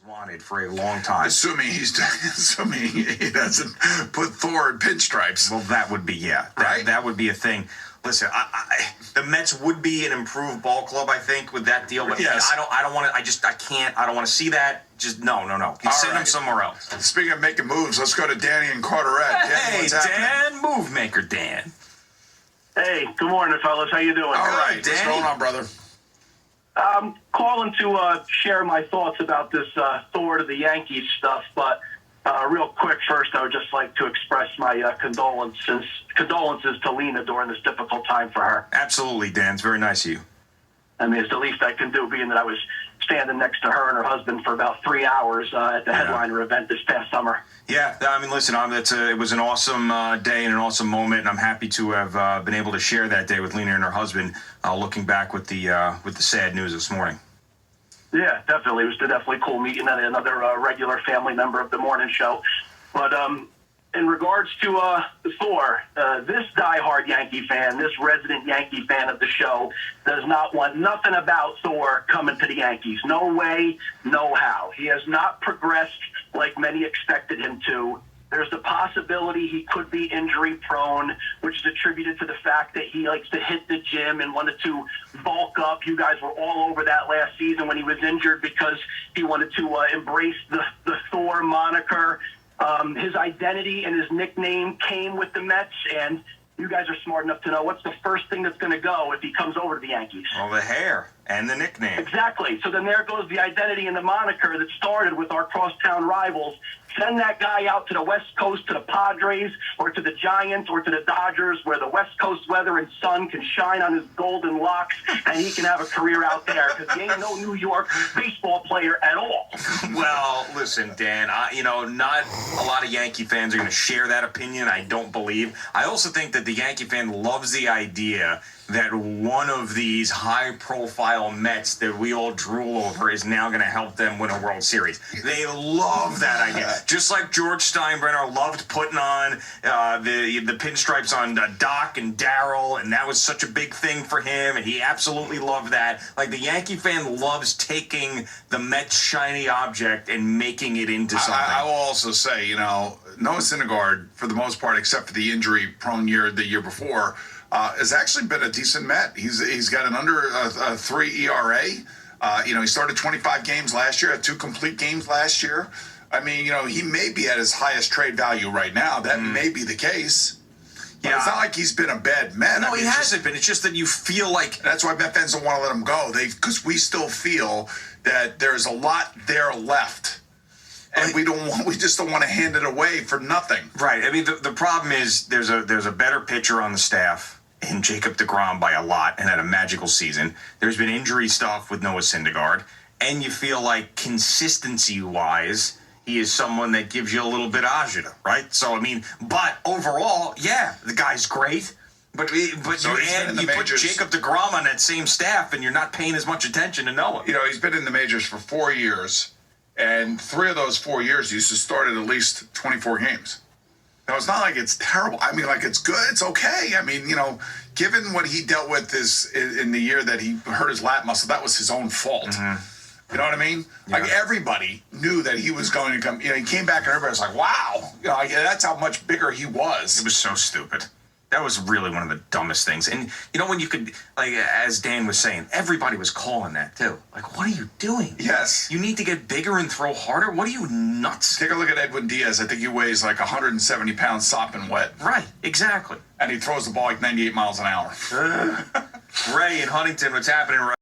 wanted for a long time. Assuming he doesn't put Thor in pinstripes. Well, that would be, right? That would be a thing. Listen, the Mets would be an improved ball club, I think, with that deal. But yes. I don't want to. I can't. I don't want to see that. Just no. Send him somewhere else. Speaking of making moves, let's go to Danny and Carteret. Hey, Danny, Dan, move maker, Dan. Hey, good morning, fellas. How you doing? All right, Danny. what's going on, brother? I'm calling to share my thoughts about this Thor to the Yankees stuff, but real quick, first, I would just like to express my condolences to Lena during this difficult time for her. Absolutely, Dan. It's very nice of you. I mean, it's the least I can do, being that I was standing next to her and her husband for about 3 hours at the headliner event this past summer. Yeah, I mean, listen, it was an awesome day and an awesome moment, and I'm happy to have been able to share that day with Lena and her husband, looking back with the sad news this morning. Yeah, definitely. It was definitely cool meeting another regular family member of the morning show. But in regards to Thor, this diehard Yankee fan, this resident Yankee fan of the show, does not want nothing about Thor coming to the Yankees. No way, no how. He has not progressed like many expected him to. There's the possibility he could be injury prone, which is attributed to the fact that he likes to hit the gym and wanted to bulk up. You guys were all over that last season when he was injured because he wanted to embrace the Thor moniker. His identity and his nickname came with the Mets, and you guys are smart enough to know what's the first thing that's going to go if he comes over to the Yankees. Well, the hair and the nickname. Exactly. So then there goes the identity and the moniker that started with our crosstown rivals. Send that guy out to the West Coast, to the Padres, or to the Giants, or to the Dodgers, where the West Coast weather and sun can shine on his golden locks, and he can have a career out there, because he ain't no New York baseball player at all. Well, listen, Dan, not a lot of Yankee fans are going to share that opinion, I don't believe. I also think that the Yankee fan loves the idea that one of these high-profile Mets that we all drool over is now going to help them win a World Series. They love that idea. Just like George Steinbrenner loved putting on the pinstripes on Doc and Darryl, and that was such a big thing for him, and he absolutely loved that. Like, the Yankee fan loves taking the Mets' shiny object and making it into something. I will also say, Noah Syndergaard, for the most part, except for the injury-prone year the year before, has actually been a decent Met. He's got an under a 3 ERA. He started 25 games last year, had 2 complete games last year. I mean, he may be at his highest trade value right now. That may be the case. But it's not like he's been a bad Met. No, he hasn't been. It's just that you feel like... That's why Met fans don't want to let him go. Because we still feel that there's a lot there left. And we just don't want to hand it away for nothing. Right. I mean, the problem is there's a better pitcher on the staff in Jacob deGrom by a lot and had a magical season. There's been injury stuff with Noah Syndergaard. And you feel like consistency-wise, he is someone that gives you a little bit of agita, right? So, I mean, but overall, the guy's great. But you put Jacob deGrom on that same staff, and you're not paying as much attention to Noah. He's been in the majors for 4 years. And 3 of those 4 years, he used to start at least 24 games. Now, it's not like it's terrible. I mean, like, it's good. It's okay. I mean, given what he dealt with in the year that he hurt his lat muscle, that was his own fault. Mm-hmm. You know what I mean? Yeah. Like, everybody knew that he was going to come. He came back and everybody was like, wow. That's how much bigger he was. It was so stupid. That was really one of the dumbest things. And, when you could, like, as Dan was saying, everybody was calling that, too. Like, what are you doing? Yes. You need to get bigger and throw harder? What are you, nuts? Take a look at Edwin Diaz. I think he weighs like 170 pounds sopping wet. Right, exactly. And he throws the ball like 98 miles an hour. Ray in Huntington, what's happening right